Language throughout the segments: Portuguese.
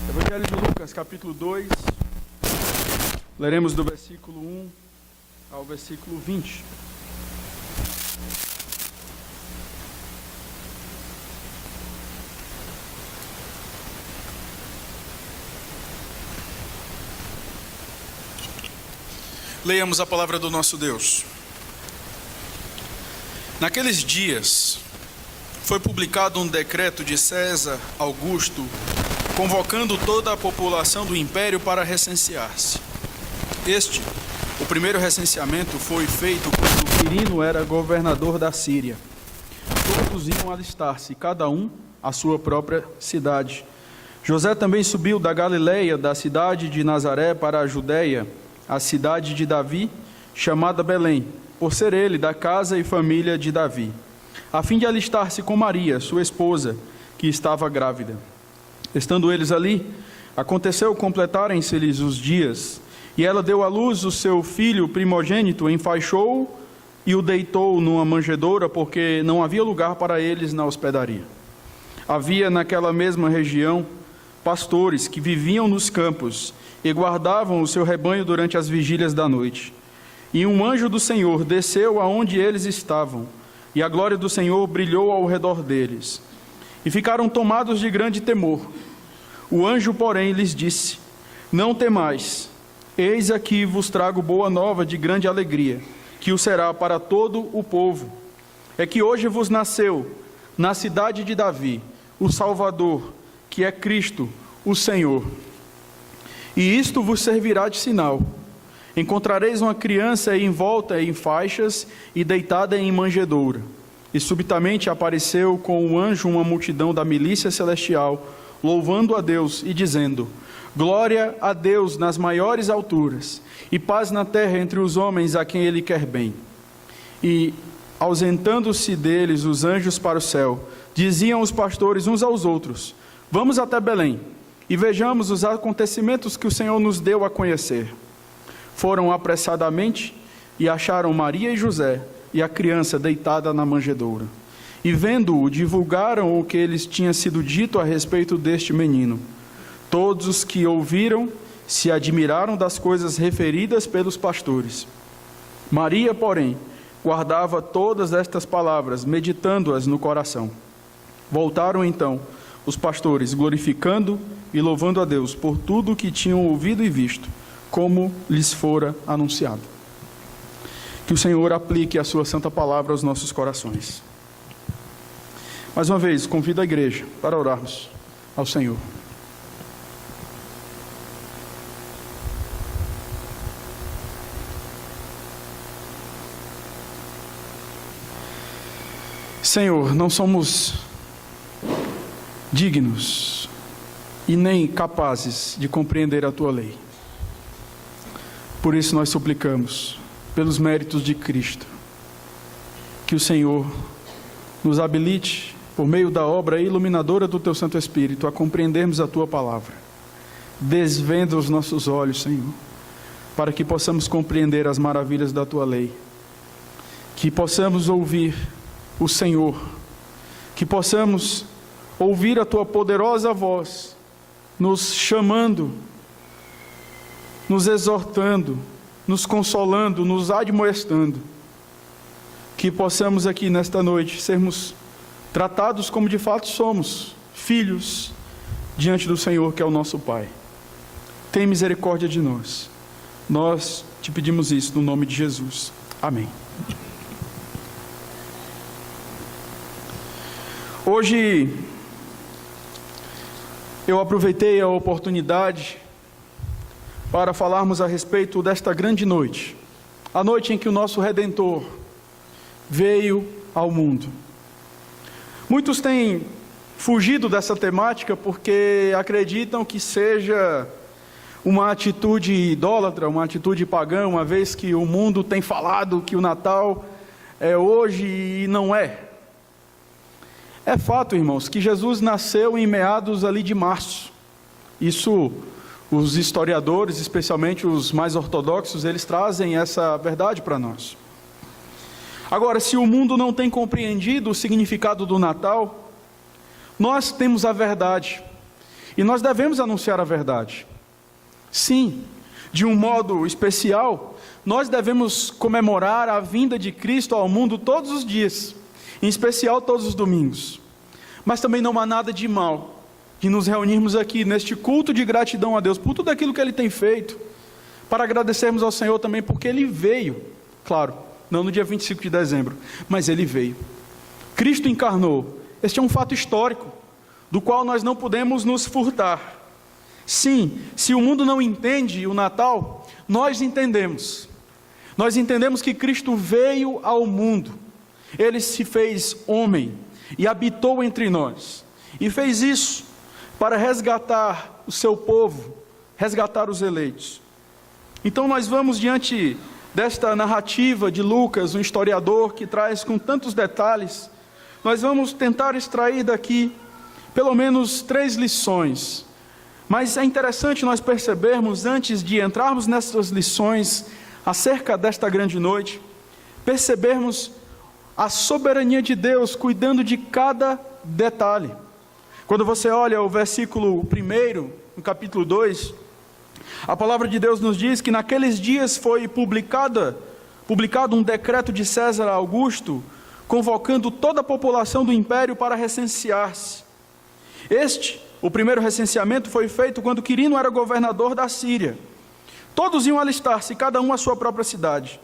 Evangelho de Lucas, capítulo 2, leremos do versículo 1 ao versículo 20. Leiamos a palavra do nosso Deus. Naqueles dias, foi publicado um decreto de César Augusto, convocando toda a população do império para recensear-se. O primeiro recenseamento foi feito quando Quirino era governador da Síria. Todos iam alistar-se, cada um à sua própria cidade. José também subiu da Galileia, da cidade de Nazaré, para a Judeia, a cidade de Davi, chamada Belém, por ser ele da casa e família de Davi, a fim de alistar-se com Maria, sua esposa, que estava grávida. Estando eles ali, aconteceu completarem-se-lhes os dias, e ela deu à luz o seu filho primogênito, enfaixou-o e o deitou numa manjedoura, porque não havia lugar para eles na hospedaria. Havia naquela mesma região pastores que viviam nos campos e guardavam o seu rebanho durante as vigílias da noite. E um anjo do Senhor desceu aonde eles estavam, e a glória do Senhor brilhou ao redor deles. E ficaram tomados de grande temor. O anjo, porém, lhes disse: Não temais, eis aqui vos trago boa nova de grande alegria, que o será para todo o povo. É que hoje vos nasceu, na cidade de Davi, o Salvador, que é Cristo, o Senhor. E isto vos servirá de sinal: encontrareis uma criança envolta em faixas e deitada em manjedoura. E subitamente apareceu com o anjo uma multidão da milícia celestial, louvando a Deus e dizendo: Glória a Deus nas maiores alturas, e paz na terra entre os homens a quem Ele quer bem. E, ausentando-se deles os anjos para o céu, diziam os pastores uns aos outros: Vamos até Belém, e vejamos os acontecimentos que o Senhor nos deu a conhecer. Foram apressadamente e acharam Maria e José e a criança deitada na manjedoura. E vendo-o, divulgaram o que lhes tinha sido dito a respeito deste menino. Todos os que ouviram se admiraram das coisas referidas pelos pastores. Maria, porém, guardava todas estas palavras, meditando-as no coração. Voltaram então os pastores, glorificando e louvando a Deus por tudo o que tinham ouvido e visto, como lhes fora anunciado. Que o Senhor aplique a sua santa palavra aos nossos corações. Mais uma vez, convido a igreja para orarmos ao Senhor. Senhor, não somos dignos e nem capazes de compreender a Tua lei. Por isso nós suplicamos, pelos méritos de Cristo, que o Senhor nos habilite, por meio da obra iluminadora do Teu Santo Espírito, a compreendermos a Tua palavra. Desvenda os nossos olhos, Senhor, para que possamos compreender as maravilhas da Tua lei, que possamos ouvir o Senhor, que possamos ouvir a Tua poderosa voz, nos chamando, nos exortando, nos consolando, nos admoestando, que possamos aqui nesta noite sermos tratados como de fato somos, filhos diante do Senhor, que é o nosso Pai. Tem misericórdia de nós. Nós te pedimos isso no nome de Jesus. Amém. Hoje eu aproveitei a oportunidade para falarmos a respeito desta grande noite, a noite em que o nosso Redentor veio ao mundo. Muitos têm fugido dessa temática porque acreditam que seja uma atitude idólatra, uma atitude pagã, uma vez que o mundo tem falado que o Natal é hoje e não é. É fato, irmãos, que Jesus nasceu em meados ali de março. Isso, os historiadores, especialmente os mais ortodoxos, eles trazem essa verdade para nós. Agora, se o mundo não tem compreendido o significado do Natal, nós temos a verdade. E nós devemos anunciar a verdade. Sim, de um modo especial, nós devemos comemorar a vinda de Cristo ao mundo todos os dias, em especial todos os domingos. Mas também não há nada de mal de nos reunirmos aqui neste culto de gratidão a Deus por tudo aquilo que Ele tem feito, para agradecermos ao Senhor também porque Ele veio, claro, não no dia 25 de dezembro, mas Ele veio. Cristo encarnou. Este é um fato histórico, do qual nós não podemos nos furtar. Sim, se o mundo não entende o Natal, nós entendemos. Nós entendemos que Cristo veio ao mundo. Ele se fez homem e habitou entre nós. E fez isso para resgatar o seu povo, resgatar os eleitos. Então nós vamos diante desta narrativa de Lucas, um historiador que traz com tantos detalhes, nós vamos tentar extrair daqui pelo menos 3 lições. Mas é interessante nós percebermos, antes de entrarmos nessas lições acerca desta grande noite, percebermos a soberania de Deus cuidando de cada detalhe. Quando você olha o versículo 1, no capítulo 2, a palavra de Deus nos diz que naqueles dias foi publicado um decreto de César Augusto, convocando toda a população do império para recensear-se. O primeiro recenseamento foi feito quando Quirino era governador da Síria. Todos iam alistar-se, cada um à sua própria cidade.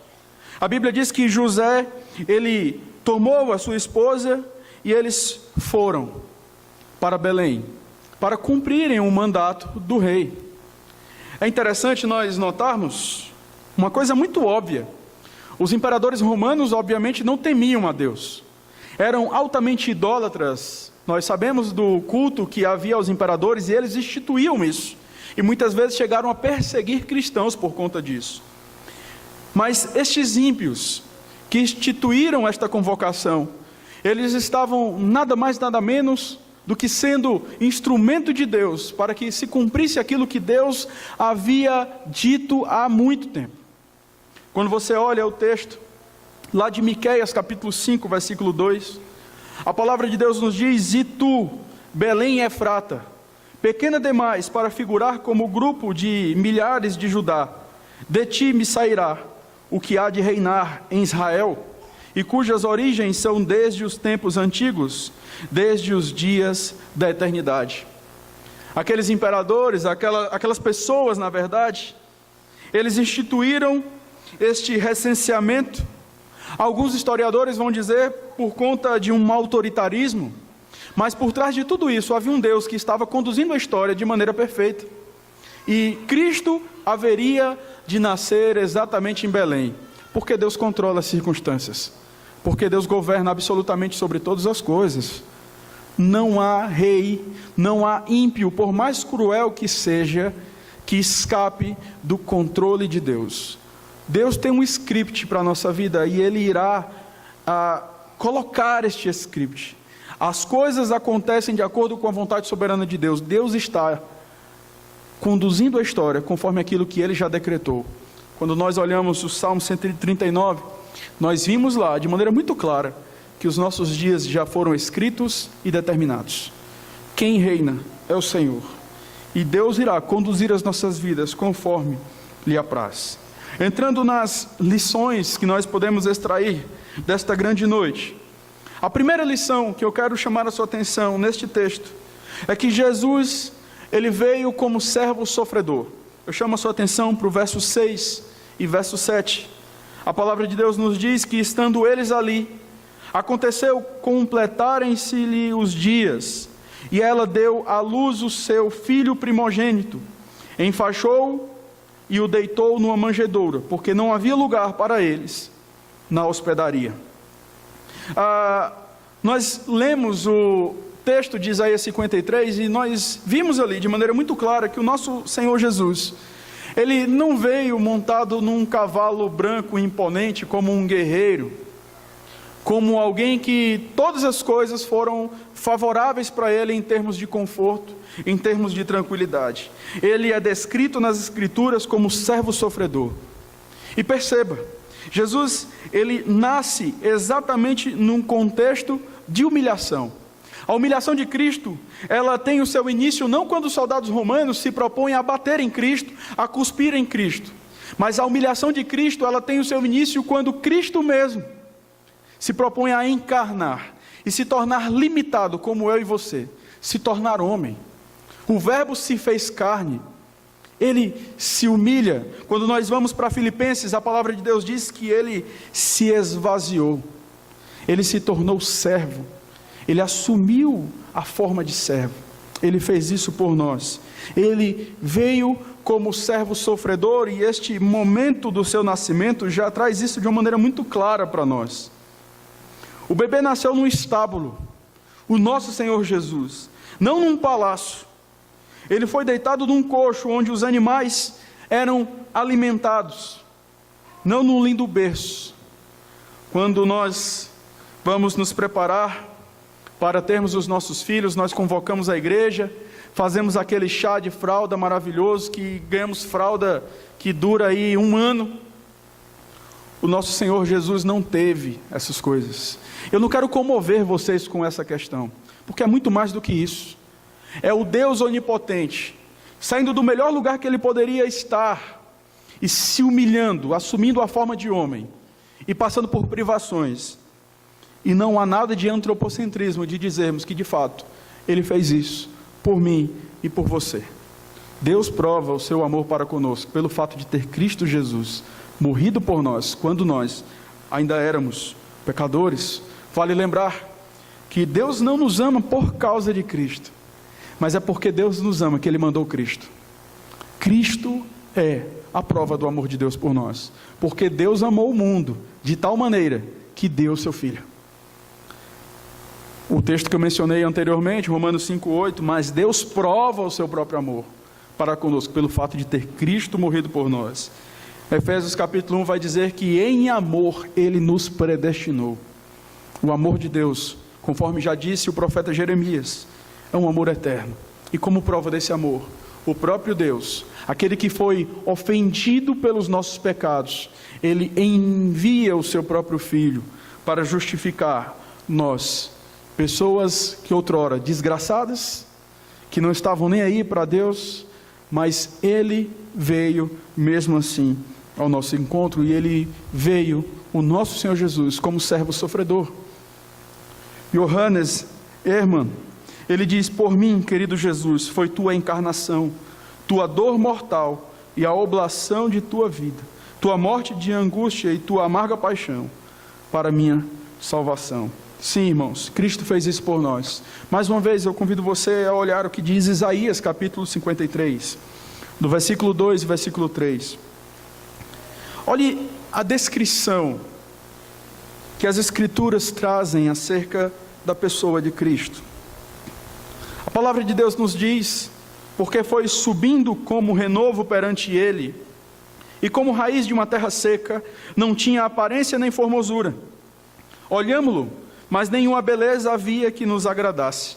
A Bíblia diz que José, ele tomou a sua esposa e eles foram para Belém, para cumprirem o mandato do rei. É interessante nós notarmos uma coisa muito óbvia. Os imperadores romanos, obviamente, não temiam a Deus. Eram altamente idólatras. Nós sabemos do culto que havia aos imperadores e eles instituíam isso. E muitas vezes chegaram a perseguir cristãos por conta disso. Mas estes ímpios que instituíram esta convocação, eles estavam nada mais nada menos do que sendo instrumento de Deus para que se cumprisse aquilo que Deus havia dito há muito tempo. Quando você olha o texto lá de Miqueias capítulo 5, versículo 2, a palavra de Deus nos diz: e tu, Belém Efrata, pequena demais para figurar como grupo de milhares de Judá, de ti me sairá o que há de reinar em Israel, e cujas origens são desde os tempos antigos, desde os dias da eternidade. Aqueles imperadores, aquelas pessoas, na verdade, eles instituíram este recenseamento. Alguns historiadores vão dizer por conta de um autoritarismo, mas por trás de tudo isso havia um Deus que estava conduzindo a história de maneira perfeita. E Cristo haveria de nascer exatamente em Belém, porque Deus controla as circunstâncias, porque Deus governa absolutamente sobre todas as coisas. Não há rei, não há ímpio, por mais cruel que seja, que escape do controle de Deus. Deus tem um script para a nossa vida e Ele irá colocar este script. As coisas acontecem de acordo com a vontade soberana de Deus. Deus está conduzindo a história conforme aquilo que Ele já decretou. Quando nós olhamos o Salmo 139, nós vimos lá de maneira muito clara que os nossos dias já foram escritos e determinados. Quem reina é o Senhor, e Deus irá conduzir as nossas vidas conforme lhe apraz. Entrando nas lições que nós podemos extrair desta grande noite, a primeira lição que eu quero chamar a sua atenção neste texto é que Jesus, Ele veio como servo sofredor. Eu chamo a sua atenção para o verso 6 e verso 7. A palavra de Deus nos diz que, estando eles ali, aconteceu completarem-se-lhe os dias, e ela deu à luz o seu filho primogênito, enfaixou-o e o deitou numa manjedoura, porque não havia lugar para eles na hospedaria. Nós lemos o texto de Isaías 53 e nós vimos ali de maneira muito clara que o nosso Senhor Jesus, Ele não veio montado num cavalo branco imponente como um guerreiro, como alguém que todas as coisas foram favoráveis para Ele em termos de conforto, em termos de tranquilidade. Ele é descrito nas Escrituras como servo sofredor. E perceba, Jesus, Ele nasce exatamente num contexto de humilhação. A humilhação de Cristo, ela tem o seu início não quando os soldados romanos se propõem a bater em Cristo, a cuspir em Cristo. Mas a humilhação de Cristo, ela tem o seu início quando Cristo mesmo se propõe a encarnar e se tornar limitado como eu e você, se tornar homem. O Verbo se fez carne, ele se humilha. Quando nós vamos para Filipenses, a palavra de Deus diz que ele se esvaziou, ele se tornou servo, ele assumiu a forma de servo, ele fez isso por nós. Ele veio como servo sofredor, e este momento do seu nascimento já traz isso de uma maneira muito clara para nós. O bebê nasceu num estábulo, o nosso Senhor Jesus, não num palácio. Ele foi deitado num coxo onde os animais eram alimentados, não num lindo berço. Quando nós vamos nos preparar para termos os nossos filhos, nós convocamos a igreja, fazemos aquele chá de fralda maravilhoso, que ganhamos fralda que dura aí 1 ano. O nosso Senhor Jesus não teve essas coisas. Eu não quero comover vocês com essa questão, porque é muito mais do que isso. É o Deus onipotente, saindo do melhor lugar que ele poderia estar, e se humilhando, assumindo a forma de homem, e passando por privações. E não há nada de antropocentrismo, de dizermos que de fato, ele fez isso por mim e por você. Deus prova o seu amor para conosco, pelo fato de ter Cristo Jesus morrido por nós, quando nós ainda éramos pecadores. Vale lembrar que Deus não nos ama por causa de Cristo, mas é porque Deus nos ama que ele mandou Cristo. Cristo é a prova do amor de Deus por nós, porque Deus amou o mundo de tal maneira que deu o seu Filho. O texto que eu mencionei anteriormente, Romanos 5,8, mas Deus prova o seu próprio amor para conosco, pelo fato de ter Cristo morrido por nós. Efésios capítulo 1 vai dizer que em amor ele nos predestinou. O amor de Deus, conforme já disse o profeta Jeremias, é um amor eterno. E como prova desse amor, o próprio Deus, aquele que foi ofendido pelos nossos pecados, ele envia o seu próprio Filho para justificar nós, pessoas que outrora desgraçadas, que não estavam nem aí para Deus, mas ele veio mesmo assim ao nosso encontro, e ele veio, o nosso Senhor Jesus, como servo sofredor. Johannes Hermann, ele diz: por mim, querido Jesus, foi tua encarnação, tua dor mortal e a oblação de tua vida, tua morte de angústia e tua amarga paixão, para minha salvação. Sim, irmãos, Cristo fez isso por nós. Mais uma vez eu convido você a olhar o que diz Isaías capítulo 53, do versículo 2 e versículo 3. Olhe a descrição que as Escrituras trazem acerca da pessoa de Cristo. A palavra de Deus nos diz: porque foi subindo como renovo perante ele, e como raiz de uma terra seca, não tinha aparência nem formosura. Olhámo-lo, mas nenhuma beleza havia que nos agradasse.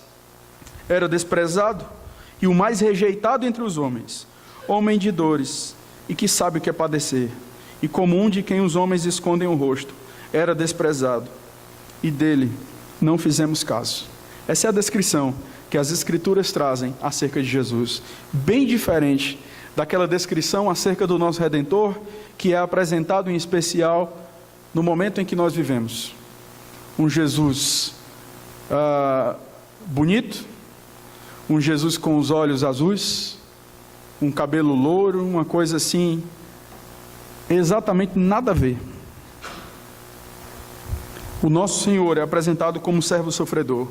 Era desprezado e o mais rejeitado entre os homens, homem de dores e que sabe o que é padecer, e como um de quem os homens escondem o rosto. Era desprezado e dele não fizemos caso. Essa é a descrição que as Escrituras trazem acerca de Jesus, bem diferente daquela descrição acerca do nosso Redentor, que é apresentado em especial no momento em que nós vivemos. Um Jesus bonito, um Jesus com os olhos azuis, um cabelo louro, uma coisa assim, exatamente nada a ver. O nosso Senhor é apresentado como servo sofredor.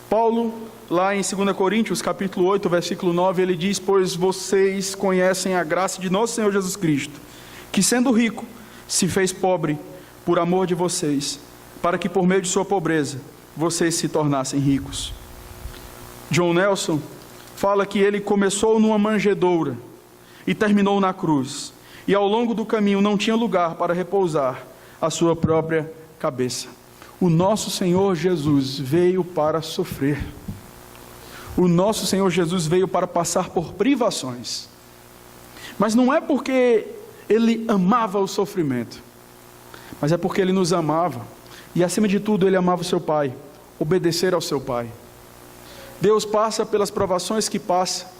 Paulo, lá em 2 Coríntios, capítulo 8, versículo 9, ele diz: pois vocês conhecem a graça de nosso Senhor Jesus Cristo, que sendo rico, se fez pobre por amor de vocês, para que por meio de sua pobreza, vocês se tornassem ricos. John Nelson fala que ele começou numa manjedoura e terminou na cruz, e ao longo do caminho não tinha lugar para repousar a sua própria cabeça. O nosso Senhor Jesus veio para sofrer. O nosso Senhor Jesus veio para passar por privações. Mas não é porque ele amava o sofrimento, mas é porque ele nos amava. E acima de tudo ele amava o seu Pai, obedecer ao seu Pai. Deus passa pelas provações que passa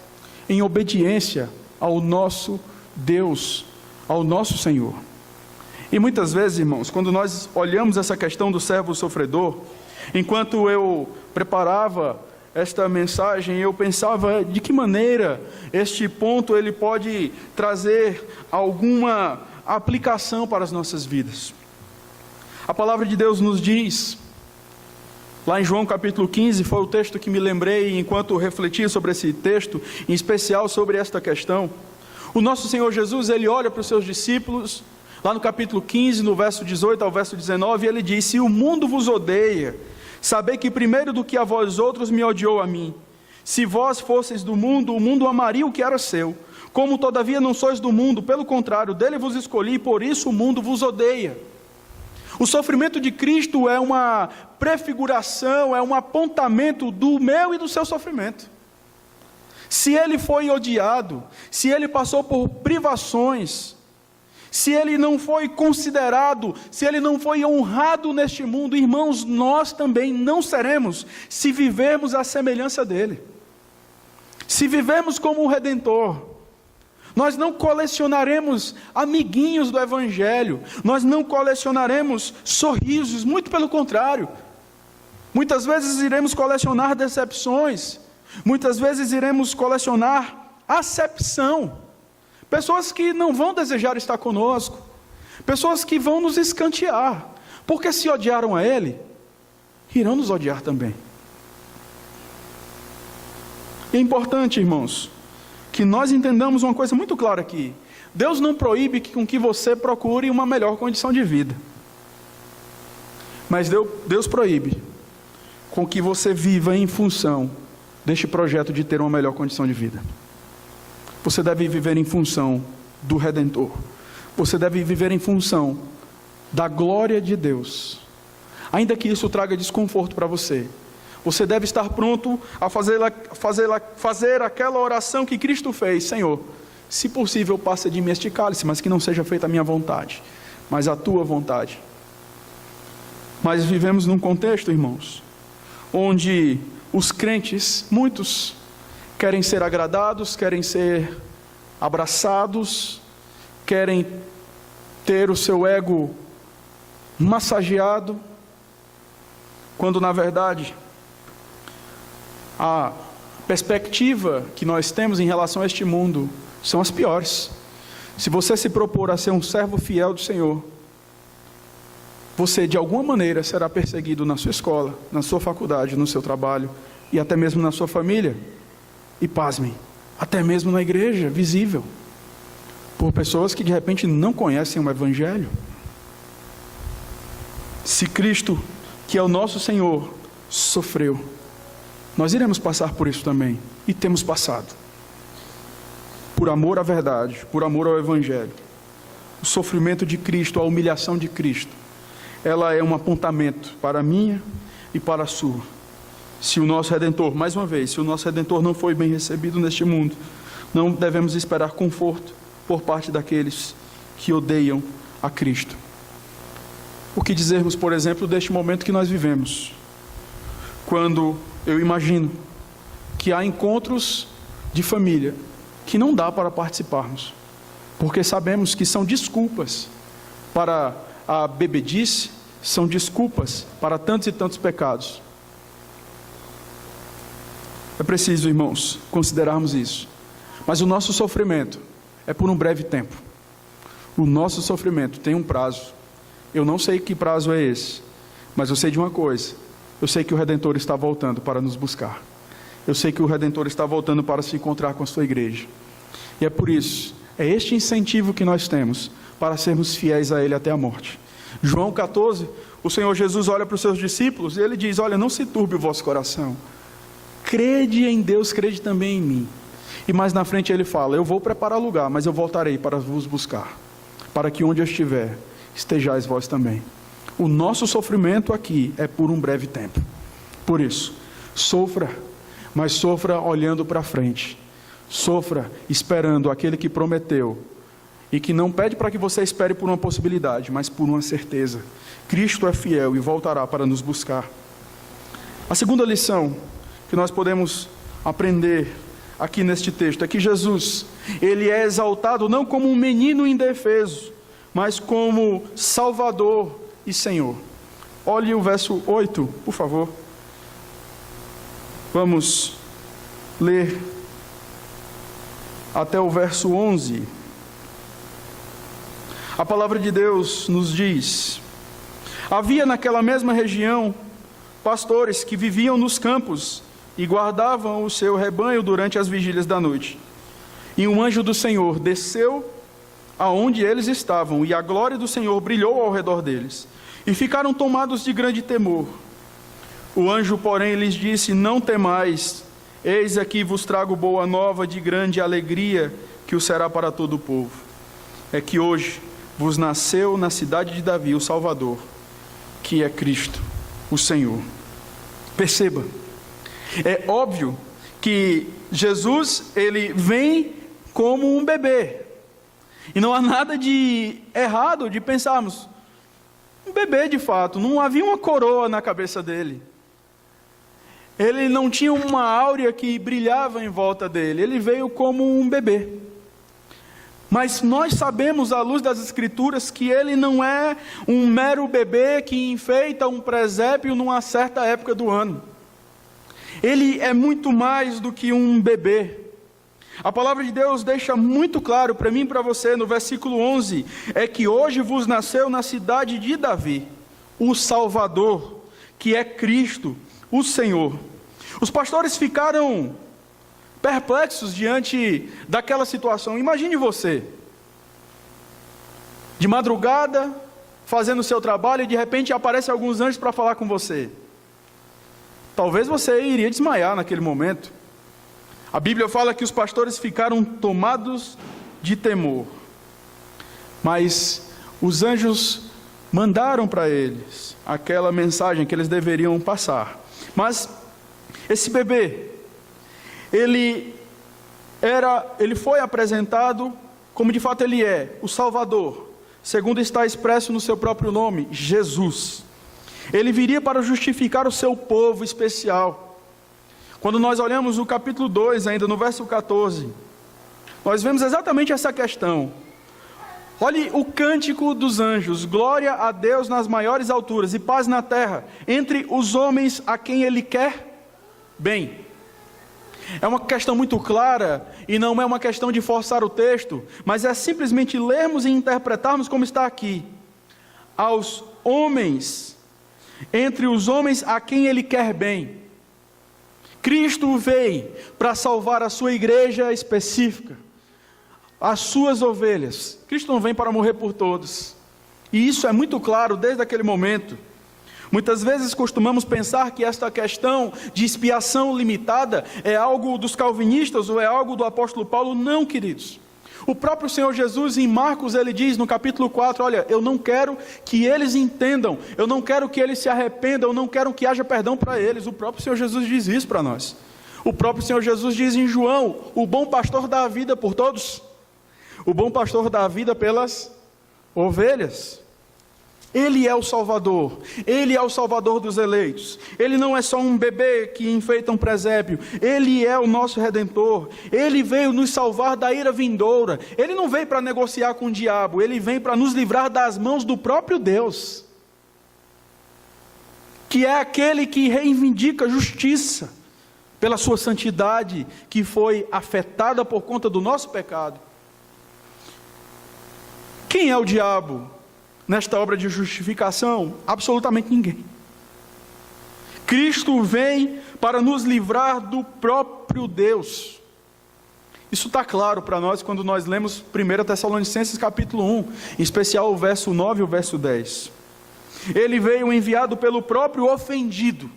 em obediência ao nosso Deus, ao nosso Senhor. E muitas vezes, irmãos, quando nós olhamos essa questão do servo sofredor, enquanto eu preparava esta mensagem, eu pensava de que maneira este ponto ele pode trazer alguma aplicação para as nossas vidas. A palavra de Deus nos diz, lá em João capítulo 15, foi o texto que me lembrei enquanto refletia sobre esse texto, em especial sobre esta questão. O nosso Senhor Jesus, ele olha para os seus discípulos, lá no capítulo 15, no verso 18 ao verso 19, ele diz: se o mundo vos odeia, sabei que primeiro do que a vós outros me odiou a mim. Se vós fosseis do mundo, o mundo amaria o que era seu. Como todavia não sois do mundo, pelo contrário, dele vos escolhi, por isso o mundo vos odeia. O sofrimento de Cristo é uma prefiguração, é um apontamento do meu e do seu sofrimento. Se ele foi odiado, se ele passou por privações, se ele não foi considerado, se ele não foi honrado neste mundo, irmãos, nós também não seremos, se vivermos à semelhança dele. Se vivermos como um Redentor, nós não colecionaremos amiguinhos do Evangelho, nós não colecionaremos sorrisos, muito pelo contrário. Muitas vezes iremos colecionar decepções, muitas vezes iremos colecionar acepção. Pessoas que não vão desejar estar conosco, pessoas que vão nos escantear, porque se odiaram a Ele, irão nos odiar também. É importante, irmãos, que nós entendamos uma coisa muito clara aqui. Deus não proíbe com que você procure uma melhor condição de vida, mas Deus proíbe com que você viva em função deste projeto de ter uma melhor condição de vida. Você deve viver em função do Redentor. Você deve viver em função da glória de Deus. Ainda que isso traga desconforto para você, você deve estar pronto a fazer aquela oração que Cristo fez: Senhor, se possível passa de mim este cálice, mas que não seja feita a minha vontade, mas a tua vontade. Mas vivemos num contexto, irmãos, onde os crentes, muitos, querem ser agradados, querem ser abraçados, querem ter o seu ego massageado, quando na verdade a perspectiva que nós temos em relação a este mundo são as piores. Se você se propor a ser um servo fiel do Senhor, você de alguma maneira será perseguido na sua escola, na sua faculdade, no seu trabalho e até mesmo na sua família. E pasmem, até mesmo na igreja visível, por pessoas que de repente não conhecem o Evangelho. Se Cristo, que é o nosso Senhor, sofreu, nós iremos passar por isso também, e temos passado, por amor à verdade, por amor ao Evangelho. O sofrimento de Cristo, a humilhação de Cristo, ela é um apontamento para a minha e para a sua. Se o nosso Redentor, mais uma vez, se o nosso Redentor não foi bem recebido neste mundo, não devemos esperar conforto por parte daqueles que odeiam a Cristo. O que dizermos, por exemplo, deste momento que nós vivemos, quando eu imagino que há encontros de família que não dá para participarmos, porque sabemos que são desculpas para a bebedice, são desculpas para tantos e tantos pecados. É preciso, irmãos, considerarmos isso. Mas o nosso sofrimento é por um breve tempo. O nosso sofrimento tem um prazo. Eu não sei que prazo é esse, mas eu sei de uma coisa: eu sei que o Redentor está voltando para nos buscar. Eu sei que o Redentor está voltando para se encontrar com a sua igreja. E é por isso, é este incentivo que nós temos para sermos fiéis a Ele até a morte. João 14, o Senhor Jesus olha para os seus discípulos e Ele diz: olha, não se turbe o vosso coração. Crede em Deus, crede também em mim. E mais na frente Ele fala: eu vou preparar lugar, mas eu voltarei para vos buscar, para que onde eu estiver, estejais vós também. O nosso sofrimento aqui é por um breve tempo. Por isso, sofra, mas sofra olhando para frente. Sofra esperando aquele que prometeu, e que não pede para que você espere por uma possibilidade, mas por uma certeza. Cristo é fiel e voltará para nos buscar. A segunda lição que nós podemos aprender aqui neste texto é que Jesus, ele é exaltado não como um menino indefeso, mas como Salvador e Senhor. Olhe o verso 8, por favor. Vamos ler até o verso 11. A palavra de Deus nos diz: havia naquela mesma região pastores que viviam nos campos e guardavam o seu rebanho durante as vigílias da noite. E um anjo do Senhor desceu aonde eles estavam, e a glória do Senhor brilhou ao redor deles, e ficaram tomados de grande temor. O anjo, porém, lhes disse: não temais, eis aqui vos trago boa nova de grande alegria, que o será para todo o povo. É que hoje vos nasceu na cidade de Davi o Salvador, que é Cristo, o Senhor. Perceba, é óbvio que Jesus, ele vem como um bebê, e não há nada de errado de pensarmos, um bebê de fato, não havia uma coroa na cabeça dele, ele não tinha uma áurea que brilhava em volta dele, ele veio como um bebê. Mas nós sabemos, à luz das Escrituras, que ele não é um mero bebê que enfeita um presépio numa certa época do ano. Ele é muito mais do que um bebê. A palavra de Deus deixa muito claro para mim e para você, no versículo 11, é que hoje vos nasceu na cidade de Davi o Salvador, que é Cristo, o Senhor. Os pastores ficaram perplexos diante daquela situação. Imagine você, de madrugada, fazendo o seu trabalho, e de repente aparecem alguns anjos para falar com você. Talvez você iria desmaiar naquele momento. A Bíblia fala que os pastores ficaram tomados de temor, mas os anjos mandaram para eles aquela mensagem que eles deveriam passar. Mas esse bebê, ele foi apresentado como de fato ele é, o Salvador, segundo está expresso no seu próprio nome, Jesus. Ele viria para justificar o seu povo especial. Quando nós olhamos o capítulo 2, ainda no verso 14, nós vemos exatamente essa questão. Olhe o cântico dos anjos: glória a Deus nas maiores alturas e paz na terra, entre os homens a quem Ele quer bem. É uma questão muito clara, e não é uma questão de forçar o texto, mas é simplesmente lermos e interpretarmos como está aqui. Aos homens, entre os homens a quem Ele quer bem. Cristo veio para salvar a sua igreja específica, as suas ovelhas. Cristo não vem para morrer por todos, e isso é muito claro desde aquele momento. Muitas vezes costumamos pensar que esta questão de expiação limitada é algo dos calvinistas ou é algo do apóstolo Paulo. Não, queridos. O próprio Senhor Jesus, em Marcos, ele diz no capítulo 4, olha, eu não quero que eles entendam, eu não quero que eles se arrependam, eu não quero que haja perdão para eles. O próprio Senhor Jesus diz isso para nós. O próprio Senhor Jesus diz em João: o bom pastor dá a vida por todos, o bom pastor dá a vida pelas ovelhas. Ele é o Salvador, Ele é o Salvador dos eleitos. Ele não é só um bebê que enfeita um presépio, Ele é o nosso Redentor. Ele veio nos salvar da ira vindoura. Ele não veio para negociar com o diabo, Ele vem para nos livrar das mãos do próprio Deus, que é aquele que reivindica justiça pela sua santidade, que foi afetada por conta do nosso pecado. Quem é o diabo nesta obra de justificação? Absolutamente ninguém. Cristo vem para nos livrar do próprio Deus. Isso está claro para nós quando nós lemos 1 Tessalonicenses capítulo 1, em especial o verso 9 e o verso 10. Ele veio enviado pelo próprio ofendido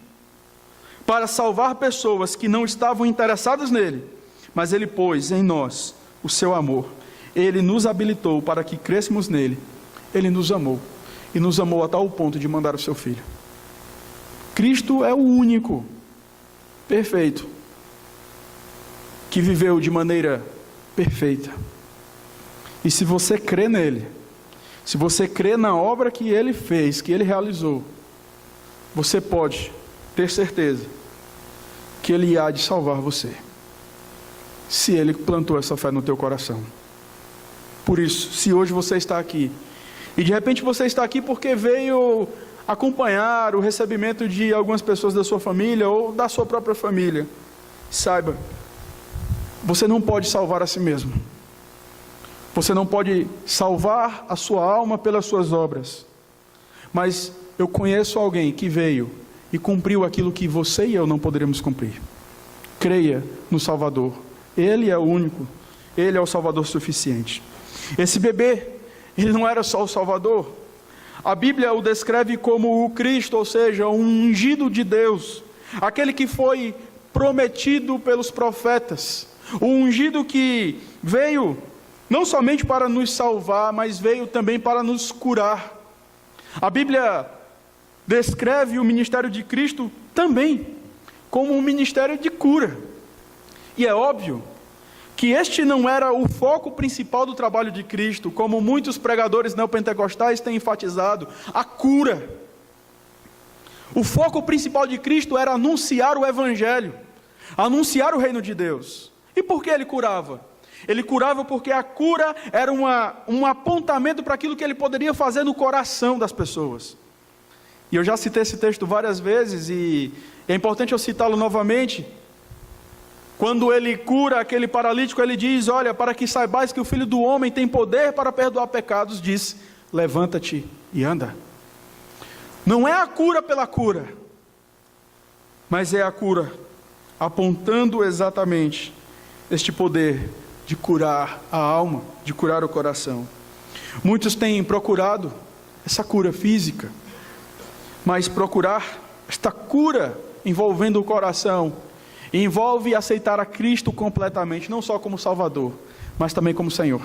para salvar pessoas que não estavam interessadas nele, mas ele pôs em nós o seu amor. Ele nos habilitou para que crêssemos nele. Ele nos amou, e nos amou a tal ponto de mandar o seu Filho. Cristo é o único, perfeito, que viveu de maneira perfeita. E se você crê nele, se você crê na obra que ele fez, que ele realizou, você pode ter certeza que Ele há de salvar você, se Ele plantou essa fé no teu coração. Por isso, se hoje você está aqui, e de repente você está aqui porque veio acompanhar o recebimento de algumas pessoas da sua família, ou da sua própria família, saiba, você não pode salvar a si mesmo. Você não pode salvar a sua alma pelas suas obras. Mas eu conheço alguém que veio e cumpriu aquilo que você e eu não poderíamos cumprir. Creia no Salvador. Ele é o único. Ele é o Salvador suficiente. Esse bebê, ele não era só o Salvador. A Bíblia o descreve como o Cristo, ou seja, um ungido de Deus. Aquele que foi prometido pelos profetas. O ungido que veio não somente para nos salvar, mas veio também para nos curar. A Bíblia descreve o ministério de Cristo também como um ministério de cura. E é óbvio que este não era o foco principal do trabalho de Cristo, como muitos pregadores neopentecostais têm enfatizado, a cura. O foco principal de Cristo era anunciar o Evangelho, anunciar o reino de Deus. E por que Ele curava? Ele curava porque a cura era um apontamento para aquilo que Ele poderia fazer no coração das pessoas. E eu já citei esse texto várias vezes, e é importante eu citá-lo novamente. Quando Ele cura aquele paralítico, Ele diz: olha, para que saibais que o Filho do Homem tem poder para perdoar pecados, diz: levanta-te e anda. Não é a cura pela cura, mas é a cura apontando exatamente este poder de curar a alma, de curar o coração. Muitos têm procurado essa cura física, mas procurar esta cura envolvendo o coração envolve aceitar a Cristo completamente, não só como Salvador, mas também como Senhor,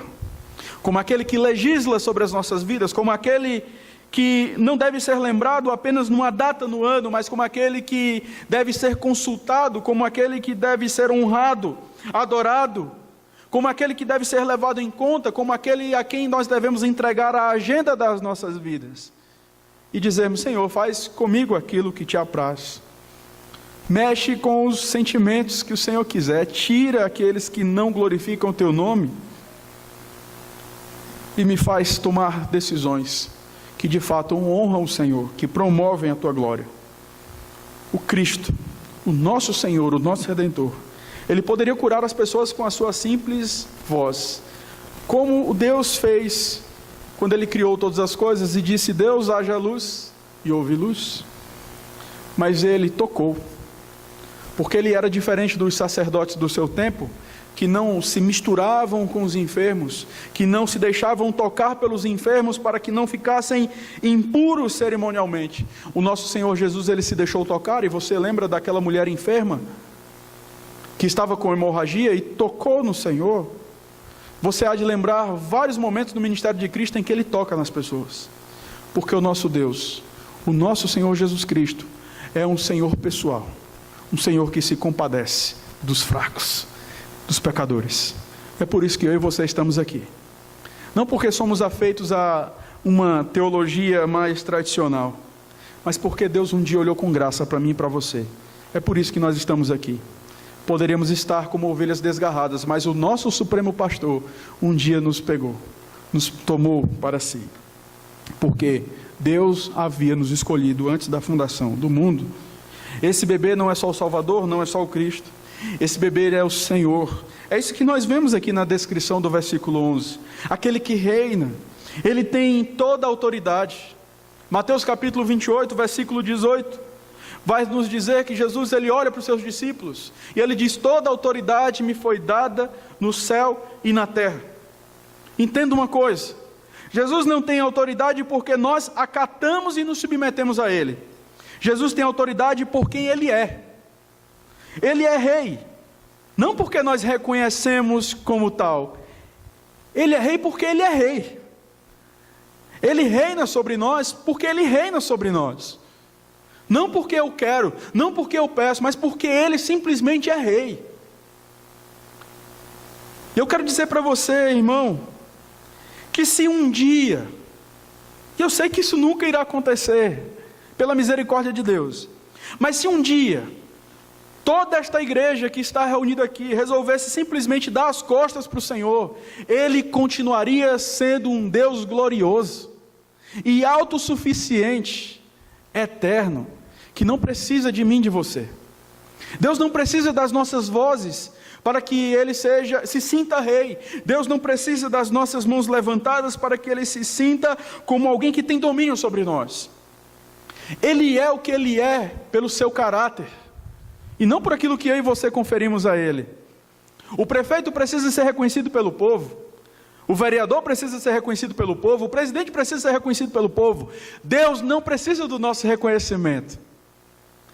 como aquele que legisla sobre as nossas vidas, como aquele que não deve ser lembrado apenas numa data no ano, mas como aquele que deve ser consultado, como aquele que deve ser honrado, adorado, como aquele que deve ser levado em conta, como aquele a quem nós devemos entregar a agenda das nossas vidas, e dizermos: Senhor, faz comigo aquilo que te apraz, mexe com os sentimentos que o Senhor quiser, tira aqueles que não glorificam o teu nome, e me faz tomar decisões que de fato honram o Senhor, que promovem a tua glória. O Cristo, o nosso Senhor, o nosso Redentor, Ele poderia curar as pessoas com a sua simples voz, como o Deus fez quando Ele criou todas as coisas e disse: Deus, haja luz, e houve luz. Mas Ele tocou, porque Ele era diferente dos sacerdotes do seu tempo, que não se misturavam com os enfermos, que não se deixavam tocar pelos enfermos para que não ficassem impuros cerimonialmente. O nosso Senhor Jesus, Ele se deixou tocar, e você lembra daquela mulher enferma que estava com hemorragia e tocou no Senhor? Você há de lembrar vários momentos no ministério de Cristo em que Ele toca nas pessoas, porque o nosso Deus, o nosso Senhor Jesus Cristo, é um Senhor pessoal, um Senhor que se compadece dos fracos, dos pecadores. É por isso que eu e você estamos aqui, não porque somos afeitos a uma teologia mais tradicional, mas porque Deus um dia olhou com graça para mim e para você. É por isso que nós estamos aqui. Poderíamos estar como ovelhas desgarradas, mas o nosso Supremo Pastor um dia nos pegou, nos tomou para si, porque Deus havia nos escolhido antes da fundação do mundo. Esse bebê não é só o Salvador, não é só o Cristo, esse bebê é o Senhor. É isso que nós vemos aqui na descrição do versículo 11, aquele que reina, Ele tem toda a autoridade. Mateus capítulo 28, versículo 18, vai nos dizer que Jesus, Ele olha para os seus discípulos, e Ele diz: toda a autoridade me foi dada no céu e na terra. Entenda uma coisa, Jesus não tem autoridade porque nós acatamos e nos submetemos a Ele. Jesus tem autoridade por quem Ele é. Ele é rei, não porque nós reconhecemos como tal. Ele é rei porque Ele é rei. Ele reina sobre nós porque Ele reina sobre nós. Não porque eu quero, não porque eu peço, mas porque Ele simplesmente é rei. E eu quero dizer para você, irmão, que se um dia, e eu sei que isso nunca irá acontecer, pela misericórdia de Deus, mas se um dia toda esta igreja que está reunida aqui resolvesse simplesmente dar as costas para o Senhor, Ele continuaria sendo um Deus glorioso e autossuficiente, eterno, que não precisa de mim, de você. Deus não precisa das nossas vozes para que Ele se sinta rei. Deus não precisa das nossas mãos levantadas para que Ele se sinta como alguém que tem domínio sobre nós. Ele é o que Ele é pelo seu caráter, e não por aquilo que eu e você conferimos a Ele. O prefeito precisa ser reconhecido pelo povo, o vereador precisa ser reconhecido pelo povo, o presidente precisa ser reconhecido pelo povo. Deus não precisa do nosso reconhecimento,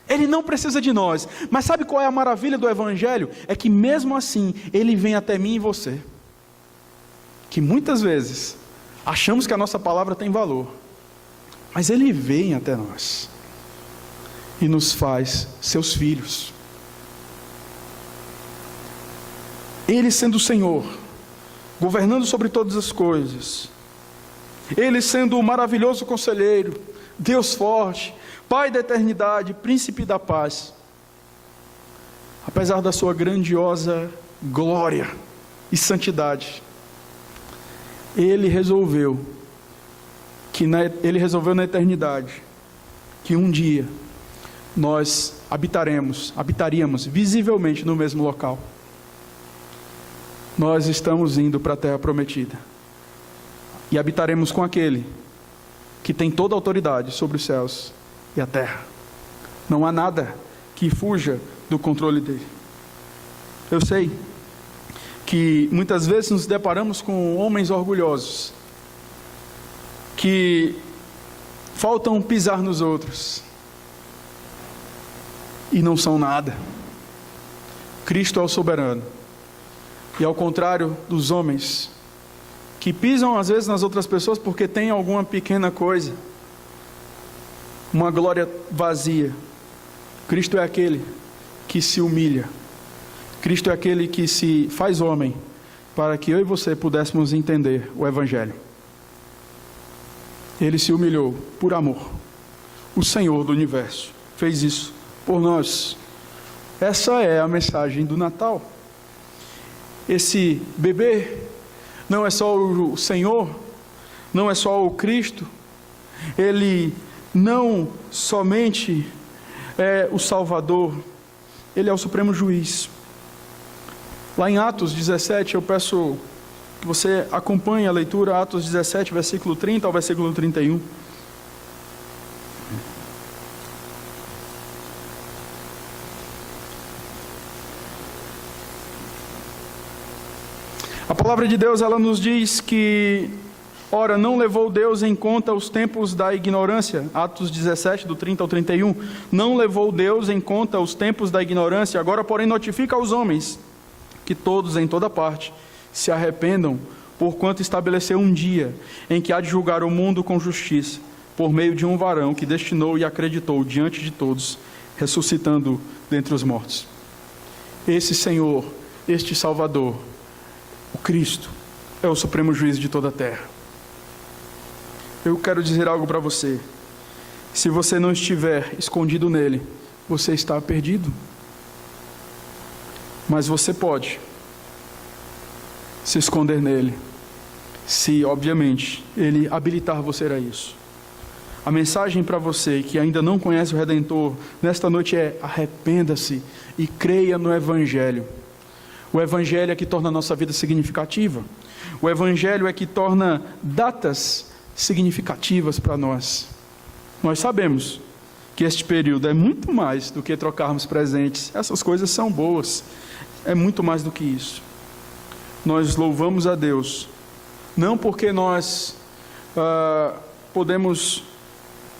Ele não precisa de nós. Mas sabe qual é a maravilha do Evangelho? É que mesmo assim, Ele vem até mim e você, que muitas vezes achamos que a nossa palavra tem valor, mas Ele vem até nós e nos faz seus filhos. Ele sendo o Senhor, governando sobre todas as coisas, Ele sendo o maravilhoso conselheiro, Deus forte, Pai da eternidade, príncipe da paz, apesar da sua grandiosa glória e santidade, Ele resolveu na eternidade que um dia nós habitaríamos visivelmente no mesmo local. Nós estamos indo para a terra prometida e habitaremos com aquele que tem toda a autoridade sobre os céus e a terra. Não há nada que fuja do controle dele. Eu sei que muitas vezes nos deparamos com homens orgulhosos que faltam pisar nos outros e não são nada. Cristo é o soberano. E ao contrário dos homens que pisam às vezes nas outras pessoas porque tem alguma pequena coisa, uma glória vazia, Cristo é aquele que se humilha. Cristo é aquele que se faz homem para que eu e você pudéssemos entender o Evangelho. Ele se humilhou por amor. O Senhor do universo fez isso por nós. Essa é a mensagem do Natal. Esse bebê não é só o Senhor, não é só o Cristo, Ele não somente é o Salvador, Ele é o Supremo Juiz. Lá em Atos 17, eu peço que você acompanhe a leitura, Atos 17, versículo 30 ao versículo 31. A palavra de Deus, ela nos diz que, ora, não levou Deus em conta os tempos da ignorância, Atos 17, do 30 ao 31, não levou Deus em conta os tempos da ignorância, agora, porém, notifica aos homens que todos, em toda parte, se arrependam, porquanto estabeleceu um dia em que há de julgar o mundo com justiça, por meio de um varão que destinou e acreditou diante de todos, ressuscitando dentre os mortos. Esse Senhor, este Salvador, o Cristo, é o Supremo Juiz de toda a terra. Eu quero dizer algo para você. Se você não estiver escondido nele, você está perdido. Mas você pode se esconder nele, se, obviamente, ele habilitar você a isso. A mensagem para você que ainda não conhece o Redentor, nesta noite é: arrependa-se e creia no Evangelho. O Evangelho é que torna a nossa vida significativa. O Evangelho é que torna datas significativas para nós. Nós sabemos que este período é muito mais do que trocarmos presentes. Essas coisas são boas. É muito mais do que isso. Nós louvamos a Deus, não porque nós podemos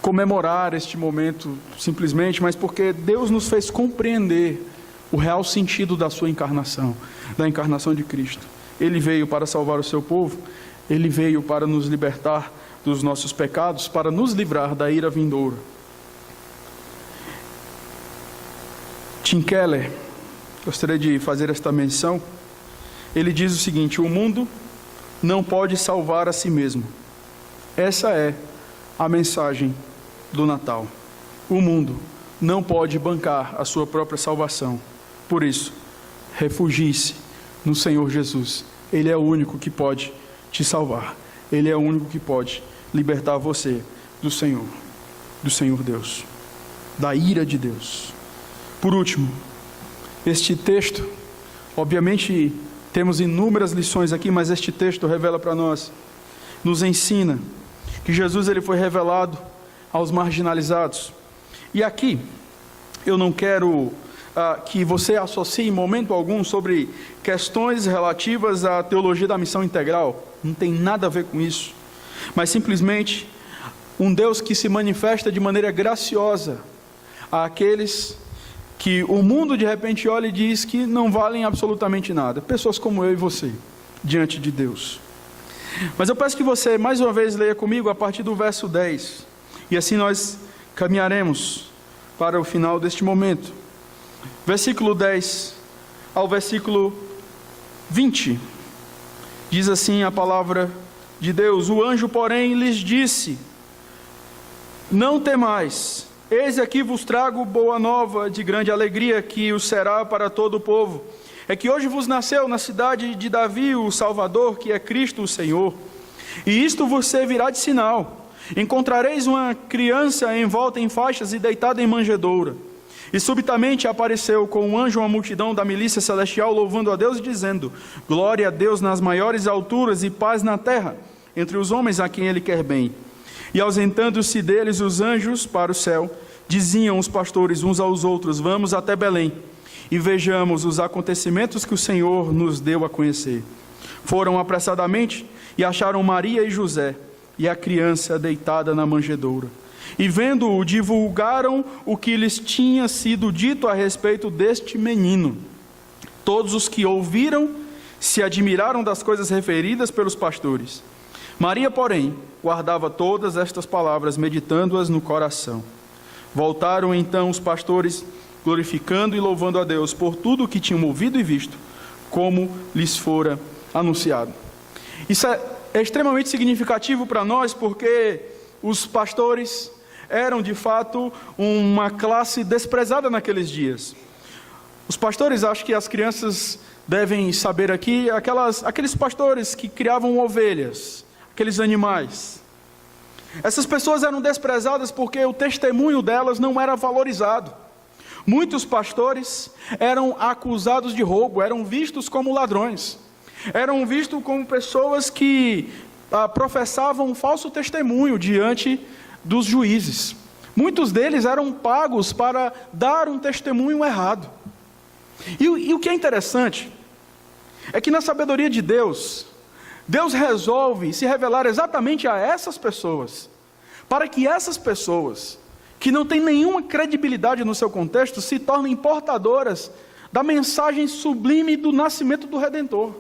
comemorar este momento simplesmente, mas porque Deus nos fez compreender o real sentido da sua encarnação, da encarnação de Cristo. Ele veio para salvar o seu povo, Ele veio para nos libertar dos nossos pecados, para nos livrar da ira vindoura. Tim Keller, gostaria de fazer esta menção. Ele diz o seguinte: o mundo não pode salvar a si mesmo. Essa é a mensagem do Natal. O mundo não pode bancar a sua própria salvação. Por isso, refugie-se no Senhor Jesus. Ele é o único que pode te salvar. Ele é o único que pode libertar você do Senhor Deus, da ira de Deus. Por último, este texto, obviamente temos inúmeras lições aqui, mas este texto revela para nós, nos ensina que Jesus ele foi revelado aos marginalizados. E aqui, eu não quero que você associe em momento algum sobre questões relativas à teologia da missão integral. Não tem nada a ver com isso. Mas simplesmente um Deus que se manifesta de maneira graciosa àqueles que o mundo de repente olha e diz que não valem absolutamente nada. Pessoas como eu e você, diante de Deus. Mas eu peço que você mais uma vez leia comigo a partir do verso 10. E assim nós caminharemos para o final deste momento. Versículo 10 ao versículo 20. Diz assim a palavra de Deus: o anjo, porém, lhes disse: não temais, eis aqui vos trago boa nova de grande alegria, que o será para todo o povo. É que hoje vos nasceu na cidade de Davi o Salvador, que é Cristo o Senhor. E isto vos servirá de sinal: encontrareis uma criança envolta em faixas e deitada em manjedoura. E subitamente apareceu com um anjo uma multidão da milícia celestial, louvando a Deus e dizendo: glória a Deus nas maiores alturas e paz na terra, entre os homens a quem Ele quer bem. E ausentando-se deles os anjos para o céu, diziam os pastores uns aos outros: vamos até Belém, e vejamos os acontecimentos que o Senhor nos deu a conhecer. Foram apressadamente e acharam Maria e José, e a criança deitada na manjedoura. E vendo-o, divulgaram o que lhes tinha sido dito a respeito deste menino. Todos os que ouviram se admiraram das coisas referidas pelos pastores. Maria, porém, guardava todas estas palavras, meditando-as no coração. Voltaram então os pastores, glorificando e louvando a Deus por tudo o que tinham ouvido e visto, como lhes fora anunciado. Isso é extremamente significativo para nós, porque os pastores eram de fato uma classe desprezada naqueles dias. Os pastores, acho que as crianças devem saber aqui, aqueles pastores que criavam ovelhas, aqueles animais. Essas pessoas eram desprezadas porque o testemunho delas não era valorizado. Muitos pastores eram acusados de roubo, eram vistos como ladrões, eram vistos como pessoas que professavam um falso testemunho diante dos juízes. Muitos deles eram pagos para dar um testemunho errado. E o que é interessante é que na sabedoria de Deus, Deus resolve se revelar exatamente a essas pessoas, para que essas pessoas, que não têm nenhuma credibilidade no seu contexto, se tornem portadoras da mensagem sublime do nascimento do Redentor.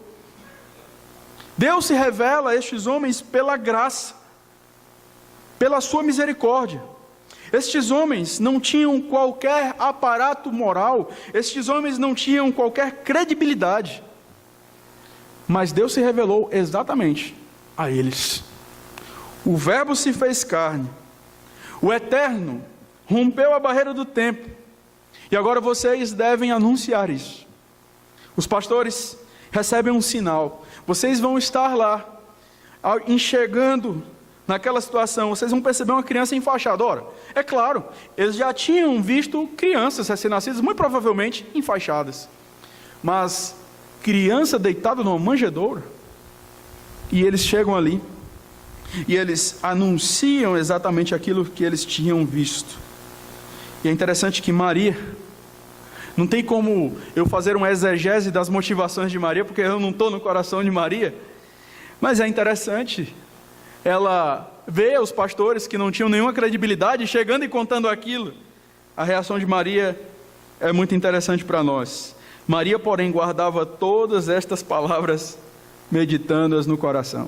Deus se revela a estes homens pela graça, pela sua misericórdia. Estes homens não tinham qualquer aparato moral, estes homens não tinham qualquer credibilidade, mas Deus se revelou exatamente a eles. O Verbo se fez carne, o Eterno rompeu a barreira do tempo, e agora vocês devem anunciar isso. Os pastores recebem um sinal: vocês vão estar lá, enxergando naquela situação, vocês vão perceber uma criança enfaixada. Ora, é claro, eles já tinham visto crianças recém-nascidas, muito provavelmente enfaixadas, mas criança deitada numa manjedoura, e eles chegam ali, e eles anunciam exatamente aquilo que eles tinham visto. E é interessante que Maria, não tem como eu fazer uma exegese das motivações de Maria, porque eu não estou no coração de Maria, mas é interessante, ela vê os pastores que não tinham nenhuma credibilidade chegando e contando aquilo. A reação de Maria é muito interessante para nós. Maria, porém, guardava todas estas palavras, meditando-as no coração.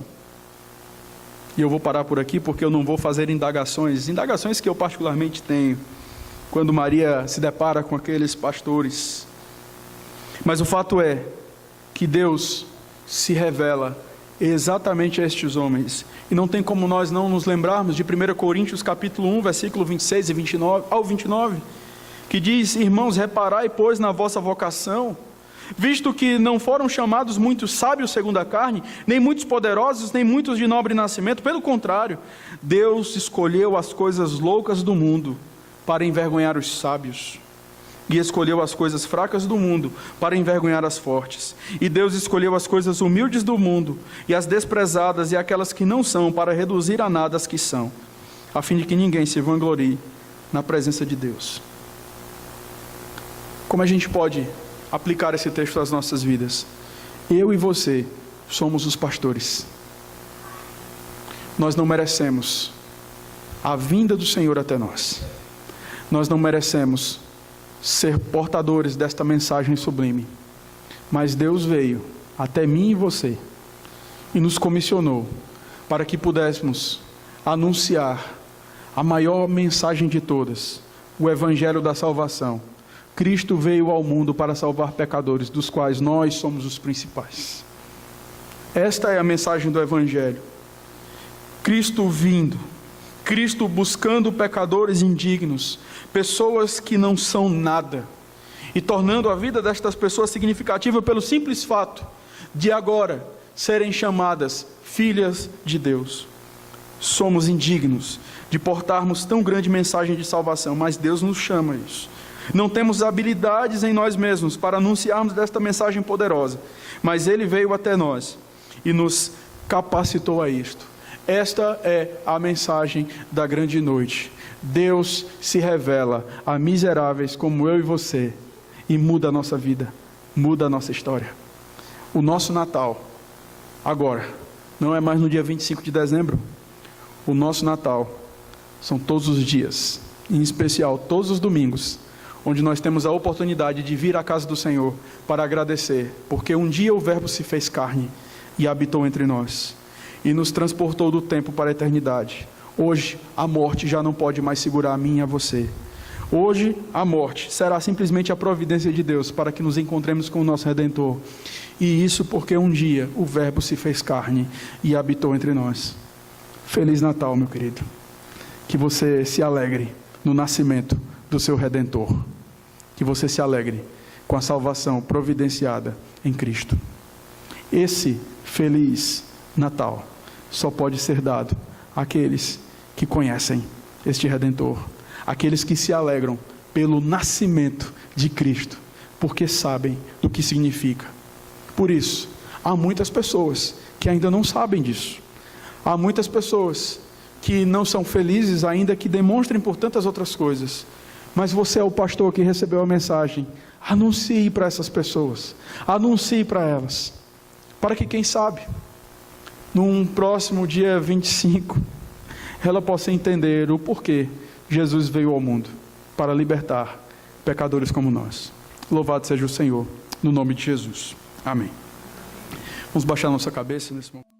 E eu vou parar por aqui, porque eu não vou fazer indagações que eu particularmente tenho, quando Maria se depara com aqueles pastores. Mas o fato é que Deus se revela exatamente a estes homens, e não tem como nós não nos lembrarmos de 1 Coríntios capítulo 1, versículo 26 e 29 ao 29, que diz: irmãos, reparai, pois, na vossa vocação, visto que não foram chamados muitos sábios segundo a carne, nem muitos poderosos, nem muitos de nobre nascimento. Pelo contrário, Deus escolheu as coisas loucas do mundo para envergonhar os sábios, e escolheu as coisas fracas do mundo para envergonhar as fortes. E Deus escolheu as coisas humildes do mundo, e as desprezadas e aquelas que não são, para reduzir a nada as que são, a fim de que ninguém se vanglorie na presença de Deus. Como a gente pode aplicar esse texto às nossas vidas? Eu e você somos os pastores. Nós não merecemos a vinda do Senhor até nós. Nós não merecemos ser portadores desta mensagem sublime. Mas Deus veio até mim e você e nos comissionou para que pudéssemos anunciar a maior mensagem de todas, o Evangelho da salvação. Cristo veio ao mundo para salvar pecadores, dos quais nós somos os principais. Esta é a mensagem do Evangelho. Cristo vindo, Cristo buscando pecadores indignos, pessoas que não são nada, e tornando a vida destas pessoas significativa pelo simples fato de agora serem chamadas filhas de Deus. Somos indignos de portarmos tão grande mensagem de salvação, mas Deus nos chama a isso. Não temos habilidades em nós mesmos para anunciarmos desta mensagem poderosa, mas Ele veio até nós e nos capacitou a isto. Esta é a mensagem da grande noite. Deus se revela a miseráveis como eu e você e muda a nossa vida, muda a nossa história. O nosso Natal, agora, não é mais no dia 25 de dezembro. O nosso Natal são todos os dias, em especial todos os domingos, onde nós temos a oportunidade de vir à casa do Senhor para agradecer, porque um dia o Verbo se fez carne e habitou entre nós, e nos transportou do tempo para a eternidade. Hoje, a morte já não pode mais segurar a mim e a você. Hoje, a morte será simplesmente a providência de Deus para que nos encontremos com o nosso Redentor. E isso porque um dia o Verbo se fez carne e habitou entre nós. Feliz Natal, meu querido. Que você se alegre no nascimento do seu Redentor. Que você se alegre com a salvação providenciada em Cristo. Esse feliz Natal só pode ser dado àqueles que conhecem este Redentor, aqueles que se alegram pelo nascimento de Cristo, porque sabem do que significa. Por isso, há muitas pessoas que ainda não sabem disso. Há muitas pessoas que não são felizes, ainda que demonstrem por tantas outras coisas. Mas você é o pastor que recebeu a mensagem. Anuncie para essas pessoas, anuncie para elas, para que quem sabe, num próximo dia 25, ela possa entender o porquê Jesus veio ao mundo, para libertar pecadores como nós. Louvado seja o Senhor, no nome de Jesus. Amém. Vamos baixar nossa cabeça nesse momento.